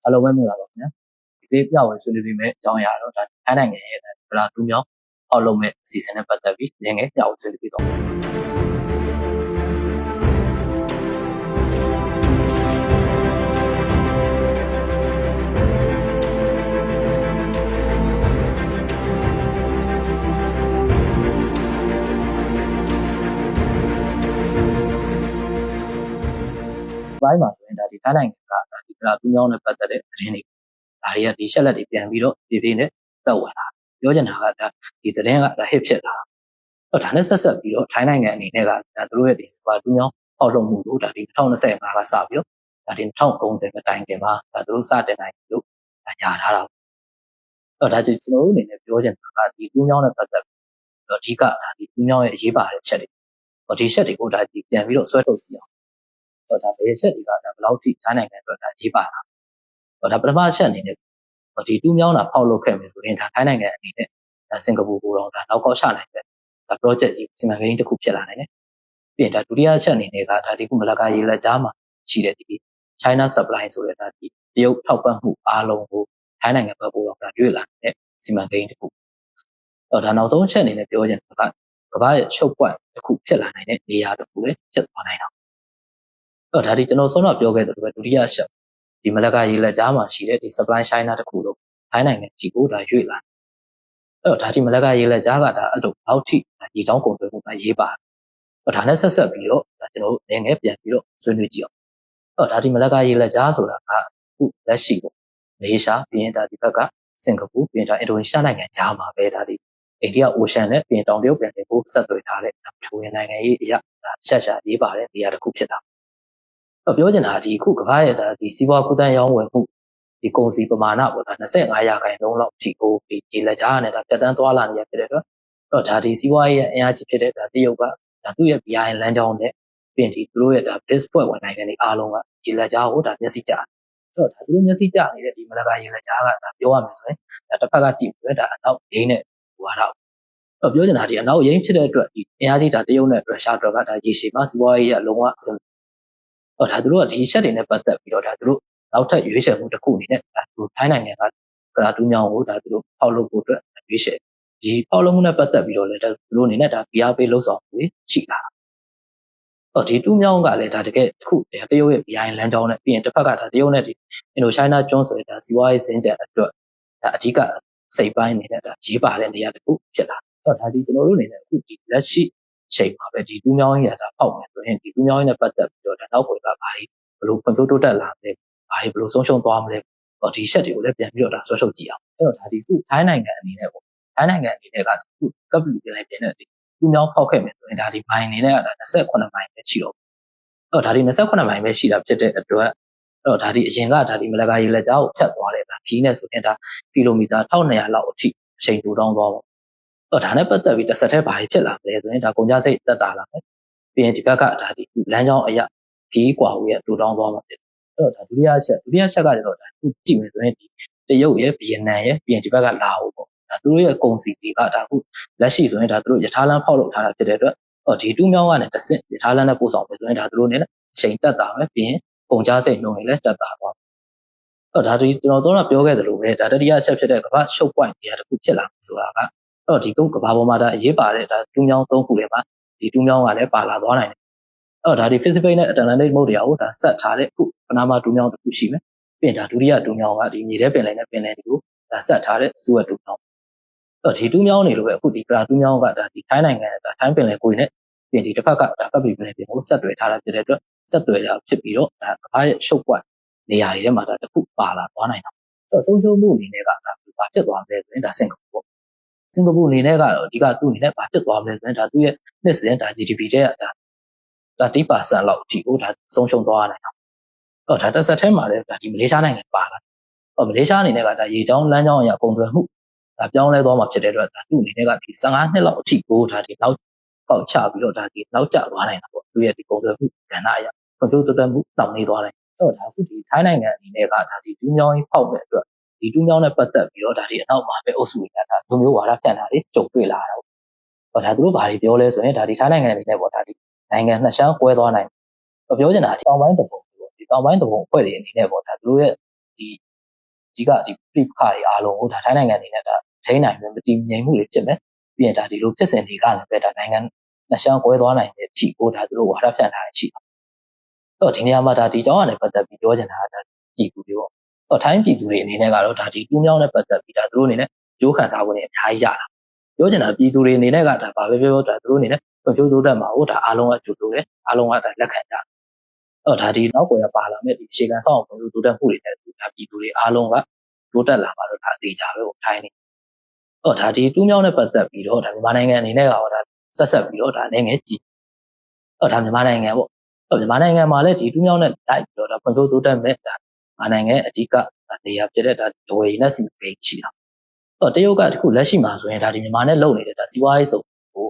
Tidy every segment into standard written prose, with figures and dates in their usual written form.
အားလုံးပဲမင်္ဂလာပါခင်ဗျာဒီနေ့ပြဝင်ဆွေးနွေးပေးမယ့်အကြောင်းအရာတော့ဒါထိုင်းနိုင်ငံရဲ့ဗလာတူးမြောင်းအောက်လုံးမဲ့အစီအစဉ်နဲ့ပတ်သက်ပြီးငယ်ပြဝင်ဆွေးနွေးပေးတော့ပိုင်းမှာဆိုရင်ဒါဒီထိုင်းနိုင်ငံကဒါဒီဗလာတူးမြောင်းနဲ့ပတ်သက်တဲ့သတင်းတွေဒါတွေကဒီရှက်လက်တွေပြန်ပြီးတော့ဒီပြင်းနဲ့တက်ဝင်လာပြောချင်တာကဒါဒီသတင်းကဒါ hit ဖြစ်လာတော့ဒါနဲ့ဆက်ပြီးတော့ထိုင်းနိုင်ငံအနေနဲ့ကဒါသူတို့ရဲ့ဒီဗလာတူးမြောင်းအောက်လုံးမှုတို့ဒါဒီ2025ကစပြီးတော့ဒါဒီ2030ကတိုင်တင်မှာဒါသူတို့စတင်နိုင်လို့ဒါညာထားတာတော့ဒါကျွန်တော်တို့အနေနဲ့ပြောချင်တာကဒီတူးမြောင်းနဲ့ပတ်သက်ပြီးတော့အဓိကဒါဒီတူးမြောင်းရဲ့အရေးပါတဲ့ချက်တွေဒီချက်တွေကိုဒါဒီပြန်ပြီးတော့ဆွဲထုတ်ကြည့်အောင်ဒါဘယ်ချက်တွေကဒါဘယ်လောက်ထိထိုင်းနိုင်ငံအတွက်ဒါရေးပါတာဒါပထမချက်အနေနဲ့ဒီတူးမြောင်းတာဖောက်လုပ်ခဲ့မယ်ဆိုရင်ဒါထိုင်းနိုင်ငံအနေနဲ့ဒါစင်ကာပူကိုတော့ဒါနောက်ကောက်ချနိုင်တဲ့ဒါ project ကြီးစီမံကိန်းတစ်ခုဖြစ်လာနိုင်တယ်ပြီးရင်ဒါဒုတိယချက်အနေနဲ့ကဒါဒီခုမလကာရေလက်ကြားမှာရှိတဲ့ဒီ China supply ဆိုတဲ့ဒါဒီတရုတ်ထောက်ပံ့မှုအားလုံးကိုထိုင်းနိုင်ငံဘက်ကိုတော့ဒါရွေ့လာတဲ့စီမံကိန်းတစ်ခုဒါနောက်ဆုံးချက်အနေနဲ့ပြောချင်တာကကမ္ဘာရဲ့ချုပ်ပွိုင်းတစ်ခုဖြစ်လာနိုင်တဲ့နေရာတစ်ခုလည်းဖြစ်သွားနိုင်တာဒါဒီကျွန်တော်ဆုံးတော့ပြောခဲ့သလိုပဲဒုတိယချက်ဒီမလကာရေလက်ကြားမှာရှိတဲ့ဒီ supply China တစ်ခုလို့ထိုင်းနိုင်ငံကြီးကိုဒါရွေ့လာဒါဒီမလကာရေလက်ကြားကဒါအဲ့လိုအောက်ထိရေချောင်းကုန်သွယ်မှုကရေးပါဒါနဲ့ဆက်ပြီးတော့ဒါကျွန်တော်တို့ငယ်ပြန်ပြီးတော့ဆွေးနွေးကြည့်အောင်ဒါဒီမလကာရေလက်ကြားဆိုတာကခုလက်ရှိပေါ့မလေးရှားပြီးရင်ဒါဒီဘက်ကစင်ကာပူပြီးရင်ဒါအင်ဒိုနီးရှားနိုင်ငံကြားမှာပဲဒါဒီအိန္ဒိယအိုရှန်နဲ့ပြီးရင်တောင်တရုတ်ပင်လယ်ကိုဆက်သွယ်ထားတဲ့ထိုဝင်နိုင်ငံရေးအရာဒါရှာရေးပါတဲ့နေရာတစ်ခုဖြစ်တာပြောချင်တာဒီခုကမ္ဘာရဲ့ဒါဒီစီးပွားကူးသန်းရောင်းဝယ်မှုဒီကုန်စည်ပမာဏပေါ့ဒါ25%လောက်ထိကိုဒီလက်ကြားနဲ့ဒါတက်တန်းသွားလာနေရဖြစ်တဲ့အတွက်ဒါဒီစီးပွားရေးရဲ့အင်အားကြီးဖြစ်တဲ့ဒါတရုတ်ကဒါသူ့ရဲ့ BRI လမ်းကြောင်းနဲ့ပြင်ဒီသူတို့ရဲ့ဒါ BRICS ဖွဲ့ဝင်နိုင်ငံတွေအားလုံးကဒီလက်ကြားကိုဒါမျက်စိကျဒါသူတို့မျက်စိကျနေတဲ့ဒီမလကာရေလက်ကြားကဒါပြောရမယ်ဆိုရင်ဒါတစ်ဖက်ကကြည့်ပြီးဒါအနောက်ရင်းနဲ့ဟိုတော့ပြောချင်တာဒီအနောက်ရင်းဖြစ်တဲ့အတွက်ဒီအင်အားကြီးဒါတရုတ်နဲ့ရုရှားတို့ကဒါရေရှည်မှာစီးပွားရေးအလုံးဝအဆင်ဒါသူတို့ကဒီချက်တွေနဲ့ပတ်သက်ပြီးတော့ဒါသူတို့နောက်ထပ်ရွေးချယ်မှုတစ်ခုအနေနဲ့ဒါသူထိုင်းနိုင်ငံကဗလာတူးမြောင်းကိုဒါသူတို့ဖောက်လုပ်ဖို့အတွက်ရွေးချယ်ဒီဖောက်လုပ်မှုနဲ့ပတ်သက်ပြီးတော့လည်းသူတို့အနေနဲ့ဒါ BRP လှုပ်ဆောင်မှုရှိလာဒီတူးမြောင်းကလည်းဒါတကယ်တစ်ခုတရုတ်ရဲ့ BRI လမ်းကြောင်းနဲ့ပြီးရင်တစ်ဖက်ကဒါတရုတ်နဲ့ဒီအင်ဒိုချိုင်းနာကျွန်းဆိုတဲ့ဒါစီးပွားရေးစင်ကြယ်အတွက်ဒါအဓိကစိတ်ပိုင်းနေတဲ့ဒါရေးပါတဲ့နေရာတစ်ခုဖြစ်လာဒါဒီကျွန်တော်တို့အနေနဲ့အခုဒီလက်ရှိချိန်မှာပဲဒီတူးမြောင်းရတာပေါက်မယ်ဆိုရင်ဒီတူးမြောင်းနဲ့ပတ်သက်ပြီးတော့ဒါနောက်ွယ်ကဘာတွေဘယ်လိုဖွံ့ဖြိုးတိုးတက်လာမလဲဘာတွေဘယ်လိုဆုံးရှုံးသွားမလဲဒီချက်တွေကိုလည်းပြန်ပြီးတော့ဒါဆွဲထုတ်ကြည့်အောင်ဒါဒီခုထိုင်းနိုင်ငံအနေနဲ့ပေါ့ထိုင်းနိုင်ငံအနေနဲ့ကခုကပ်ပလီပြန်တဲ့ဒီတူးမြောင်းဖောက်ခဲ့မယ်ဆိုရင်ဒါဒီဘိုင်အနေနဲ့ကဒါ28မိုင်ပဲရှိတော့ဒါဒီ28မိုင်ပဲရှိတာဖြစ်တဲ့အတွက်ဒါဒီအရင်ကဒါဒီမလကာရေလက်ကြားကိုဖြတ်သွားတယ်ဒါခီးနဲ့ဆိုရင်ဒါကီလိုမီတာ1200လောက်အထိအချိန်တိုးတောင်းသွားပေါ့ဒါနဲ့ပတ်သက်ပြီးတစ်ဆက်တည်းဘာတွေဖြစ်လာမလဲဆိုရင်ဒါကုန်ကြစိတ်တက်တာလာမယ်ပြီးရင်ဒီဘက်ကဒါဒီလမ်းကြောင်းအရာခီးကွာဝေးရတိုးတောင်းသွားမှာဖြစ်ဒါဒုတိယချက်ကကျတော့ဒါခုကြည့်မယ်ဆိုရင်ဒီတရုတ်ရဲ့ဗီယက်နမ်ရဲ့ပြီးရင်ဒီဘက်ကလာအိုပေါ့ဒါသူတို့ရဲ့ကုန်စည်တွေကဒါခုလက်ရှိဆိုရင်ဒါသူတို့ရထားလမ်းဖောက်လုပ်ထားတာဖြစ်တဲ့အတွက်ဒီတူးမြောင်းကနေတစ်ဆင့်ရထားလမ်းနဲ့ပို့ဆောင်မယ်ဆိုရင်ဒါသူတို့အနေနဲ့အချိန်တက်တာပဲပြီးရင်ကုန်ကြစိတ်နှုန်းတွေလည်းတက်တာပေါ့ဒါဒီကျွန်တော်တော့ပြောခဲ့သလိုပဲဒါတတိယချက်ဖြစ်တဲ့ကမ္ဘာရှုပ်ပွိုင်းနေရာတစ်ခုဖြစ်လာဆိုတာကဒီကုန်းကမ္ဘာပေါ်မှာဒါအရေးပါတဲ့ဒါတူးမြောင်း၃ခုထဲမှာဒီတူးမြောင်းကလည်းပါလာသွားနိုင်တယ်ဒါဒီ Pacific နဲ့ Atlantic မုတ်တရားကိုဒါဆက်ထားတဲ့ခုပနာမတူးမြောင်းတစ်ခုရှိမယ်ပြီးရင်ဒါဒုတိယတူးမြောင်းကဒီမြေထဲပင်လယ်နဲ့ပင်လယ်တွေကိုဒါဆက်ထားတဲ့စူဝက်တူးမြောင်းဒီတူးမြောင်းတွေလိုပဲအခုဒီပလာတူးမြောင်းကဒါဒီထိုင်းနိုင်ငံဒါထိုင်းပင်လယ်ကိုယ်နဲ့ပြီးရင်ဒီတစ်ဖက်ကဒါကပ်ပလီပင်လယ်ပြင်ကိုဆက်သွယ်ထားတာဖြစ်တဲ့အတွက်ဆက်သွယ်တာဖြစ်ပြီးတော့ဒါကမ္ဘာရဲ့ရှုပ်ပွိုင်းနေရာတွေထဲမှာဒါတစ်ခုပါလာသွားနိုင်တာဆုံးရှုံးမှုအနေနဲ့ကဒါဘာဖြစ်သွားမလဲဆိုရင်ဒါစင်ကာပူပေါ့စင်ကာပူအနေနဲ့ကတော့အဓိကသူ့အနေနဲ့ဘာဖြစ်သွားမလဲဆိုရင်ဒါသူ့ရဲ့နှစ်စဉ်ဒါ GDP တဲ့ဒါ30%လောက်အထိကိုဒါဆုံးရှုံးသွားနိုင်တာဒါတစ်ဆက်ထဲမှာလည်းဒါဒီမလေးရှားနိုင်ငံပါလာမလေးရှားအနေနဲ့ကဒါရေချောင်းလမ်းကြောင်းအရာပုံသွယ်မှုဒါပြောင်းလဲသွားမှာဖြစ်တဲ့အတွက်ဒါသူ့အနေနဲ့ကဒီ15နှစ်လောက်အထိကိုဒါဒီနောက်ပေါက်ချပြီးတော့ဒါဒီနောက်ကျသွားနိုင်တာပေါ့သူရဲ့ဒီပုံသွယ်မှုကဏ္ဍအရာကွန်ပျူတာတက်မှုတောင်းနေသွားတယ်ဒါအခုဒီထိုင်းနိုင်ငံအနေနဲ့ကဒါဒီတူးမြောင်းကြီးဖောက်မဲ့အတွက်ဒီတူးမြောင်းနဲ့ပတ်သက်ပြီးတော့ဒါဒီအနောက်မှာပဲအုပ်စုတွေကဒါလူမျိုးဝါဒပြန်တာတွေကြုံတွေ့လာတာပေါ့ဒါသူတို့ဘာတွေပြောလဲဆိုရင်ဒါဒီထိုင်းနိုင်ငံအနေနဲ့ပေါ့ဒါဒီနိုင်ငံနှစ်ရှမ်းကွဲသွားနိုင်ပြောချင်တာတောင်ပိုင်းတပုံပေါ့ဒီတောင်ပိုင်းတပုံအဖွဲ့တွေအနေနဲ့ပေါ့ဒါသူတို့ရဲ့ဒီ ဒီကဒီပြိပခါတွေအားလုံးကိုဒါထိုင်းနိုင်ငံအနေနဲ့ဒါထိန်းနိုင်မယ်မတည်ငြိမ်မှုတွေဖြစ်မယ်ပြီးရင်ဒါဒီလိုဖြစ်စဉ်တွေကလည်းပဲဒါနိုင်ငံနှစ်ရှမ်းကွဲသွားနိုင်တဲ့အထိကိုဒါသူတို့ဝါဒဖြန့်ထားရရှိတော့ဒီနေရာမှာဒါဒီကြောင်းကနေပတ်သက်ပြီးပြောချင်တာကဒါပြည်သူတွေပေါ့တော့ထိုင်းပြည်သူတွေအနေနဲ့ကတော့ဒါဒီတူးမြောင်းနဲ့ပတ်သက်ပြီးဒါသူတို့အနေနဲ့ကြိုးခံစားဖို့နေအများကြီးရတာပြောချင်တာပြည်သူတွေအနေနဲ့ကဒါဘာပဲပြောဒါသူတို့အနေနဲ့ကြိုးတိုးတက်မှာဟုတ်ဒါအားလုံးကကြိုးတိုးတယ်အားလုံးကဒါလက်ခံကြတော့ဒါဒီနောက်ကိုရပါလာမဲ့ဒီအခြေခံဆောင်အောင်တိုးတက်မှုတွေနဲ့ဒါပြည်သူတွေအားလုံးကတိုးတက်လာပါတော့ဒါအသေးချာပဲပေါ့ထိုင်းနေတော့ဒါဒီတူးမြောင်းနဲ့ပတ်သက်ပြီးတော့ဒါမြန်မာနိုင်ငံအနေနဲ့ကတော့ဒါဆက်ပြီးတော့ဒါအနေငယ်ကြည့်တော့ဒါမြန်မာနိုင်ငံပေါ့တော့မြန်မာနိုင်ငံမှာလည်းဒီတူးမြောင်းနဲ့တိုက်ပြီးတော့ဒါဖွံ့ဖြိုးတိုးတက်မဲ့ဒါမြန်မာနိုင်ငံအဓိကနေရာဖြစ်တဲ့ဒါဒဝေနဲ့စီမံကိန်းရှိတာတော့တရုတ်ကဒီခုလက်ရှိမှာဆိုရင်ဒါဒီမြန်မာနဲ့လုပ်နေတဲ့ဒါစီးပွားရေးစုံကို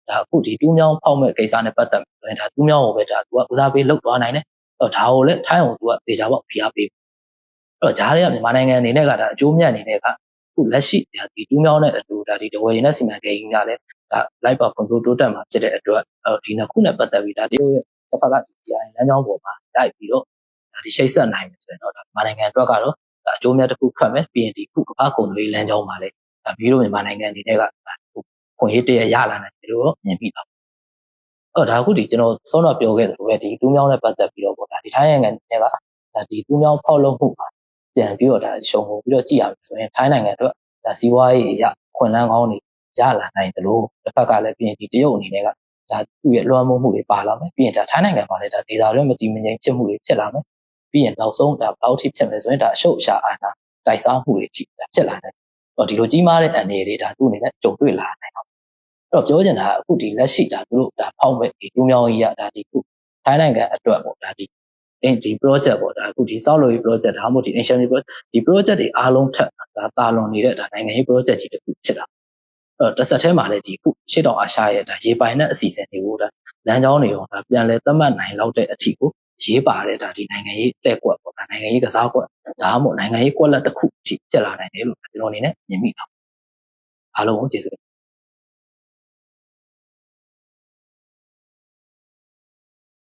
ဒါအခုဒီတူးမြောင်းဖောက်မဲ့ကိစ္စနဲ့ပတ်သက်ပြီးဆိုရင်ဒါတူးမြောင်းကိုပဲဒါသူကဦးစားပေးလုပ်သွားနိုင်တယ်တော့ဒါကိုလည်းထိုင်းအောင်သူကတေချာပေါက်ဖိအားပေးတော့ဂျားတွေကမြန်မာနိုင်ငံအနေနဲ့ကဒါအကျိုးမြတ်အနေနဲ့ကအခုလက်ရှိဒါဒီတူးမြောင်းနဲ့အတူဒါဒီဒဝေနဲ့စီမံကိန်းကလည်းဒါလိုက်ပါဖွံ့ဖြိုးတိုးတက်မှာဖြစ်တဲ့အတွက်ဒီနှစ်ခုနဲ့ပတ်သက်ပြီးဒါတရုတ်ရဲ့တစ်ဖက်ကဒီလမ်းကြောင်းပေါ်မှာတိုက်ပြီးတော့ဒါဒီရှိတ်ဆက်နိုင်မယ်ဆိုရင်တော့ဒါမြန်မာနိုင်ငံအတွက်ကတော့ဒါအကျိုးမြတ်တစ်ခုထွက်မယ်ပြီးရင်ဒီခုကမ္ဘာကုန်သွယ်ရေးလမ်းကြောင်းမှာလည်းဒါပြီးတော့မြန်မာနိုင်ငံအနေနဲ့ကခွင့်ရေးတရရလာနိုင်တယ်လို့မြင်ပြီးတော့ဒါအခုဒီကျွန်တော်စောတော့ပြောခဲ့သလိုပဲဒီတူးမြောင်းနဲ့ပတ်သက်ပြီးတော့ပေါ့ဒါဒီထိုင်းနိုင်ငံတွေကဒါဒီတူးမြောင်းဖောက်လုပ်မှုမှာပြန်ပြီးတော့ဒါရှုံပြီးတော့ကြည့်ရမယ်ဆိုရင်ထိုင်းနိုင်ငံအတွက်ဒါစီးပွားရေးအရခွင့်လန်းကောင်းတွေရလာနိုင်တယ်လို့တစ်ဖက်ကလည်းပြီးရင်ဒီတရုတ်အနေနဲ့ကဒါသူ့ရဲ့လွှမ်းမိုးမှုတွေပါလာမယ်ပြီးရင်ဒါထိုင်းနိုင်ငံမှာလည်းဒါဒေသတွင်းမတည်မငြိမ်ဖြစ်မှုတွေဖြစ်လာမယ်ပြီးရင်နောက်ဆုံးဒါဘယ်လောက်ထိဖြစ်မယ်ဆိုရင်ဒါအရှုပ်အရှာအာဏာတိုက်စားမှုတွေဖြစ်လာနိုင်တော့ဒီလိုကြီးမားတဲ့အနေတွေဒါသူ့အနေနဲ့ကြုံတွေ့လာနိုင်တော့အဲ့တော့ပြောချင်တာကအခုဒီလက်ရှိဒါသူတို့ဒါဖောက်မဲ့ဒီတူးမြောင်းကြီးရဒါဒီခုထိုင်းနိုင်ငံအတွက်ပေါ့ဒါဒီ project ပေါ့ဒါအခုဒီဆောက်လုပ်ရေး project ဒါမှမဟုတ်ဒီ ancient project ဒီ project တွေအားလုံးထက်ဒါတာလွန်နေတဲ့ဒါနိုင်ငံရေး project ကြီးတစ်ခုဖြစ်တာတစ်ဆက်တည်းမှာလည်းဒီခုရှေ့တောင်အာရှရဲ့ဒါရေပိုင်တဲ့အစီအစဉ်တွေကိုဒါလမ်းကြောင်းတွေရောဒါပြန်လဲသတ်မှတ်နိုင်လောက်တဲ့အထိကိုရေးပါတဲ့ဒါဒီနိုင်ငံရေးတက်ကွက်ပေါ့ဒါနိုင်ငံရေးကစားကွက်ဒါမှမဟုတ်နိုင်ငံရေးကွက်လက်တစ်ခုဖြစ်လာနိုင်တယ်လို့ကျွန်တော်အနေနဲ့မြင်မိတာအားလုံးကိုကျေးဇူး